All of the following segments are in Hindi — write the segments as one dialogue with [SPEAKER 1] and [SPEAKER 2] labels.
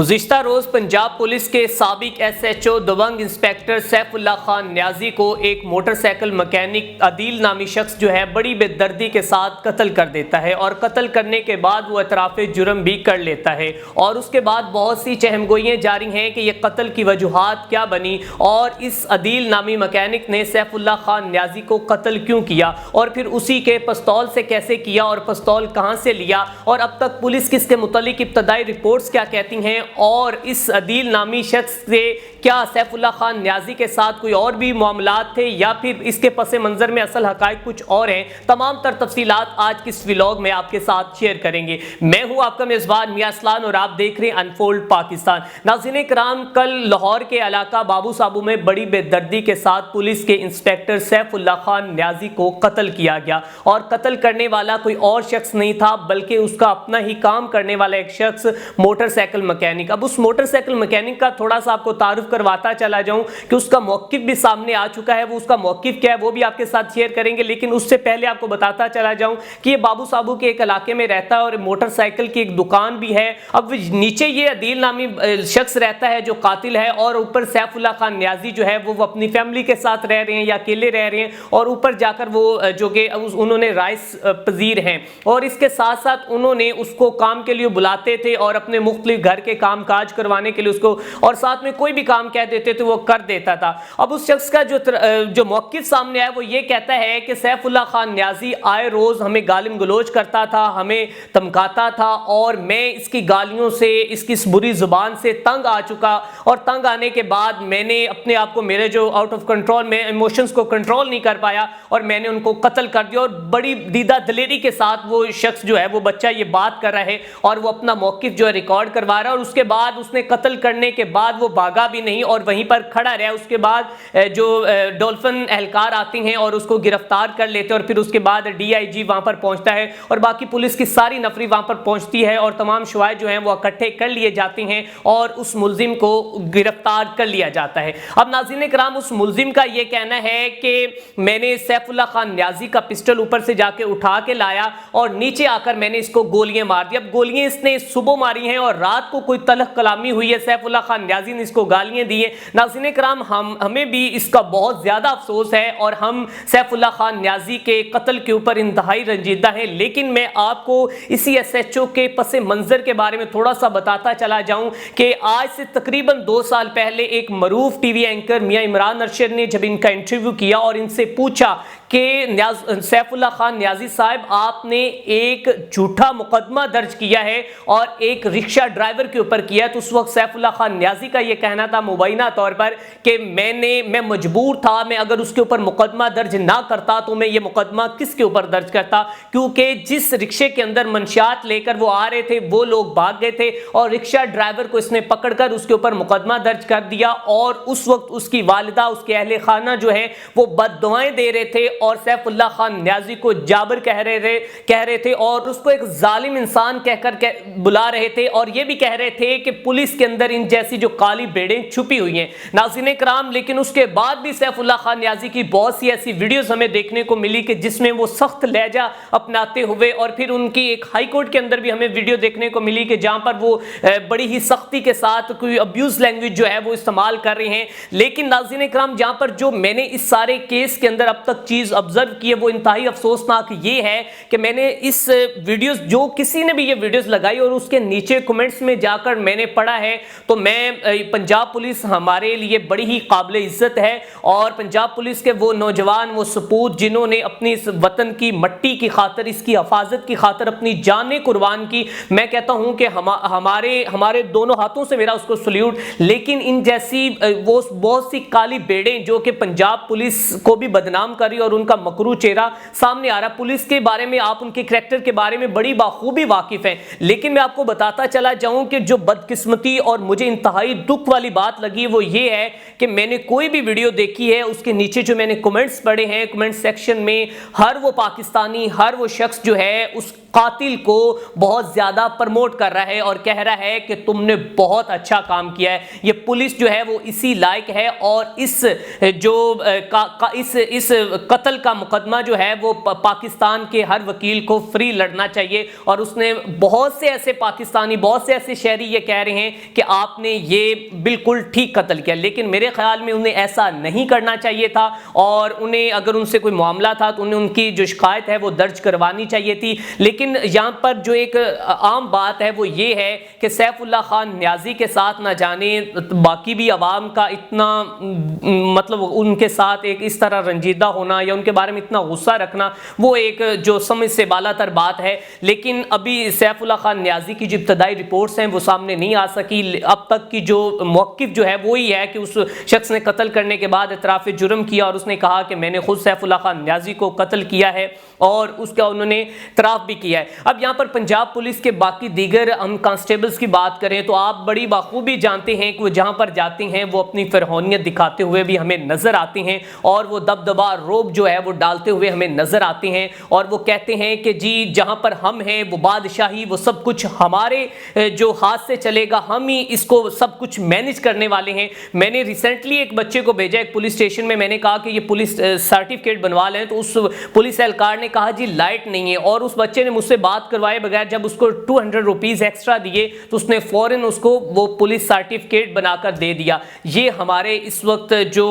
[SPEAKER 1] गुज़िश्ता रोज़ पंजाब पुलिस के साबिक SHO दबंग इंस्पेक्टर सैफुल्लाह खान न्याजी को एक मोटरसाइकिल मैकेनिक अदील नामी शख्स जो है बड़ी बेदर्दी के साथ कत्ल कर देता है और कत्ल करने के बाद वो एतराफ़े जुर्म भी कर लेता है। और उसके बाद बहुत सी चहमगोइयाँ जारी हैं कि यह कत्ल की वजूहात क्या बनी और इस अदील नामी मैकेनिक ने सैफुल्लाह खान न्याजी को कत्ल क्यों किया और फिर उसी के पिस्तौल से कैसे किया और पिस्तौल कहाँ से लिया और अब तक पुलिस किसके मुतालिक इब्तदाई रिपोर्ट्स क्या कहती हैं और इस अदील नामी शख्स से क्या सैफुल्लाह खान न्याजी के साथ कोई और भी मामलात थे या फिर इसके पस मंज़र में असल हकायक कुछ और हैं। तमाम तर तफसीलात आज की इस व्लॉग में आपके साथ शेयर करेंगे। मैं हूं आपका मेज़बान मियां असलान और आप देख रहे हैं अनफोल्ड पाकिस्तान। नाज़रीन कराम, कल लाहौर के इलाका बाबू साबू में बड़ी बेदर्दी के साथ पुलिस के इंस्पेक्टर सैफुल्लाह खान न्याजी को कत्ल किया गया और कत्ल करने वाला कोई और शख्स नहीं था बल्कि उसका अपना ही काम करने वाला एक शख्स मोटरसाइकिल मैकेनिक। अब उस मोटरसाइकिल मैकेनिक का थोड़ा सा आपको तारुफ करवाता चला जाऊं कि उसका मौकिफ भी सामने आ चुका है। वो उसका मौकिफ क्या है वो भी आपके साथ शेयर करेंगे, लेकिन उससे पहले आपको बताता चला जाऊं कि ये बाबू साबू के एक इलाके में रहता है और मोटरसाइकिल की एक दुकान भी है। अब नीचे ये अदील नामी शख्स रहता है जो कातिल है और ऊपर सैफुल्लाह खान न्याजी जो है वो अपनी फैमिली के साथ रह रहे हैं या अकेले रह रहे हैं और ऊपर जाकर वो जो कि उन्होंने राइस पजीर हैं और इसके साथ साथ उन्होंने उसको काम के लिए बुलाते थे और अपने मुख्तलिफ घर के काम काज करवाने के लिए उसको और साथ में कोई भी काम कह देते थे वो कर देता था। अब उस शख्स का जो मौकिफ सामने आया वो ये कहता है कि सैफुल्लाह खान न्याजी आए रोज हमें गालिम गलोच करता था, हमें धमकाता था और मैं इसकी गालियों से, इसकी इस बुरी जुबान से तंग आ चुका और तंग आने के बाद मैंने अपने आप को, मेरे जो आउट ऑफ कंट्रोल में इमोशंस को कंट्रोल नहीं कर पाया और मैंने उनको कत्ल कर दिया। और बड़ी दीदा दलेरी के साथ वो शख्स जो है वो बच्चा ये बात कर रहा है और वो अपना मौकिफ जो है रिकॉर्ड करवा रहा है और उसके बाद उसने कत्ल करने के बाद वो भागा भी नहीं और वहीं पर खड़ा रहा। उसके बाद जो डॉल्फिन एहलकार आते हैं और उसको गिरफ्तार कर लेते हैं और फिर उसके बाद DIG वहां पर पहुंचता है और बाकी पुलिस की सारी नफरी वहां पर पहुंचती है और तमाम शवाहिद जो हैं वो इकट्ठे कर लिए जाते हैं और उस मुलजिम को गिरफ्तार कर लिया जाता है। अब नाज़रीन कराम, उस मुलजिम का ये कहना है कि मैंने सैफुल्लाह खान न्याजी का पिस्टल ऊपर से जाके उठा के लाया और नीचे आकर मैंने इसको गोलियां मार दी। अब गोलियां इसने सुबह मारी हैं और रात को कोई तलख कलामी हुई है, सैफुल्लाह खान न्याजी ने इसको गालियां दी है। नाज़रीन कराम, हमें भी इसका बहुत ज्यादा अफसोस है और हम सैफुल्लाह खान न्याजी के कत्ल के ऊपर इंतहाई रंजीदा हैं। लेकिन मैं आपको इसी SHO के पस मंजर के बारे में थोड़ा सा बताता चला जाऊं कि आज से तकरीबन 2 साल पहले एक मरूफ TV एंकर मियां इमरान अरशद ने जब इनका इंटरव्यू किया और इनसे पूछा कि सैफुल्लाह खान न्याजी साहब, आपने एक झूठा मुकदमा दर्ज किया है और एक रिक्शा ड्राइवर के ऊपर किया है, तो उस वक्त सैफुल्लाह खान न्याजी का यह कहना था मुबैना तौर पर कि मैं मजबूर था, मैं अगर उसके ऊपर मुकदमा दर्ज ना करता तो मैं ये मुकदमा किसके ऊपर दर्ज करता, क्योंकि जिस रिक्शे के अंदर मंशियात लेकर वो आ रहे थे वो लोग भाग गए थे और रिक्शा ड्राइवर को इसने पकड़कर उसके ऊपर मुकदमा दर्ज कर दिया और उस वक्त उसकी वालिदा, उसके अहले खाना जो है वो बद्दुआएं दे रहे थे और सैफुल्लाह खान न्याजी को जाबिर कह रहे थे और उसको एक जालिम इंसान कहकर बुला रहे थे और ये भी कह रहे थे कि पुलिस के अंदर इन जैसी जो काली बेड़ें छुपी हुई हैं। नाज़रीन कराम, लेकिन उसके बाद भी सैफुल्लाह खान न्याजी की बहुत सी ऐसी वीडियोस हमें देखने को मिली कि जिसमें वो सख्त लहजा अपनाते हुए और फिर उनकी एक हाई कोर्ट के अंदर भी हमें वीडियो देखने को मिली कि जहां पर वो बड़ी ही सख्ती के साथ कोई अब्यूज लैंग्वेज जो है वो इस्तेमाल कर रहे हैं। लेकिन नाज़रीन कराम, जहां पर जो मैंने इस सारे केस के अंदर अब तक चीज ऑब्जर्व किए वो इंतहाई अफसोसनाक ये है कि मैंने इस वीडियोस, जो किसी ने भी ये वीडियोस लगाई और उसके नीचे कमेंट्स में जाकर मैंने पढ़ा है, तो मैं पंजाब पुलिस हमारे लिए बड़ी ही काबिल इज्जत है और पंजाब पुलिस के वो नौजवान, वो सपूत जिन्होंने अपनी इस वतन की मट्टी की खातिर, इसकी हिफाजत की खातिर अपनी जानें कुर्बान की, मैं कहता हूं कि हमारे दोनों हाथों से मेरा उसको सल्यूट। लेकिन इन जैसी वो बहुत सी काली बेड़ें जो कि पंजाब पुलिस को भी बदनाम कर रही और उनका मकरू चेहरा सामने आ रहा। पुलिस के बारे में आप उनके करैक्टर के बारे में बड़ी बाखूबी वाकिफ हैं, लेकिन मैं आपको बताता चला जाऊं कि जो बदकिस्मती और मुझे इंतहाई दुख वाली बात लगी वो ये है कि मैंने कोई भी वीडियो देखी है उसके नीचे जो मैंने कमेंट्स पढ़े हैं, कमेंट सेक्शन में हर वो पाकिस्तानी, हर वो शख्स जो है उस कातिल को बहुत ज्यादा प्रमोट कर रहा है और कह रहा है कि तुमने बहुत अच्छा काम किया है, ये पुलिस जो है वो इसी लायक है और इस जो इस कत्ल कत्ल का मुकदमा जो है वो पाकिस्तान के हर वकील को फ्री लड़ना चाहिए। और उसने बहुत से ऐसे पाकिस्तानी, बहुत से ऐसे शहरी ये कह रहे हैं कि आपने ये बिल्कुल ठीक कत्ल किया, लेकिन मेरे ख्याल में उन्हें ऐसा नहीं करना चाहिए था। और उन्हें अगर उनसे कोई मामला था तो उन्हें उनकी जो शिकायत है वो दर्ज करवानी चाहिए थी। लेकिन यहाँ पर जो एक आम बात है वो ये है कि सैफुल्लाह खान न्याजी के साथ ना जाने बाकी भी अवाम का इतना मतलब उनके साथ एक इस तरह रंजीदा होना या उनके बारे में इतना गुस्सा रखना वो एक जो समझ से बालातर बात है। लेकिन अभी सैफुल्लाह खान न्याजी की जो इब्तदाई रिपोर्ट्स हैं वो सामने नहीं आ सकी। अब तक की जो मौक़िफ़ जो है वो ही है कि उस शख्स ने कत्ल करने के बाद इतराफ़ जुर्म किया और उसने कहा कि मैंने खुद सैफुल्लाह खान न्याजी को कत्ल किया है और उसका उन्होंने इतराफ़ भी किया है। अब यहाँ पर पंजाब पुलिस के बाकी दीगर हम कांस्टेबल्स की बात करें तो आप बड़ी बाखूबी जानते हैं कि वो जहाँ पर जाते हैं वो अपनी फ़िरौनियत दिखाते हुए भी हमें नज़र आते हैं और वो दबदबा रोब जो है वो डालते हुए हमें नज़र आते हैं। और वो कहते हैं कि जी जहाँ पर हम हैं वो बादशाही, वो सब कुछ हमारे जो हाथ से चलेगा, हम ही इसको सब कुछ मैनेज करने वाले हैं। मैंने रिसेंटली एक बच्चे को भेजा एक पुलिस स्टेशन में, मैंने कहा कि ये पुलिस सर्टिफिकेट बनवा लें, तो उस पुलिस एहलकार ने कहा जी लाइट नहीं है। और उस बच्चे ने मुझसे बात करवाए बगैर जब उसको 200 रुपीज़ एक्स्ट्रा दिए तो उसने फ़ौरन उसको वो पुलिस सर्टिफिकेट बनाकर दे दिया। ये हमारे इस वक्त जो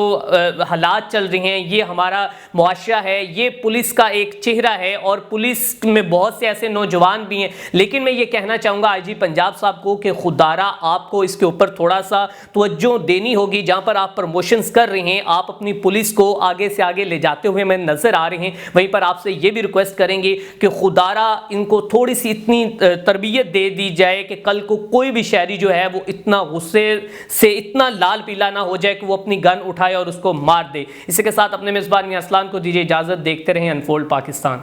[SPEAKER 1] हालात चल रहे हैं, ये हमारा मुआशरा है, ये पुलिस का एक चेहरा है और पुलिस में बहुत से ऐसे नौजवान भी हैं। लेकिन मैं ये कहना चाहूँगा आईजी पंजाब साहब को कि खुदारा आपको इसके ऊपर थोड़ा सा तवज्जो देनी होगी। जहाँ पर आप प्रमोशंस कर रहे हैं, आप अपनी पुलिस को आगे से आगे ले जाते हुए हमें नज़र आ रहे हैं, वहीं पर आपसे ये भी रिक्वेस्ट करेंगे कि खुदारा इनको थोड़ी सी इतनी तरबियत दे दी जाए कि कल को कोई भी शहरी जो है वो इतना गुस्से से इतना लाल पीला ना हो जाए कि वो अपनी गन उठाए और उसको मार दे। इसी के साथ अपने मेज़बान मियां असलान को दीजिए इजाज़त। देखते रहें अनफोल्ड पाकिस्तान।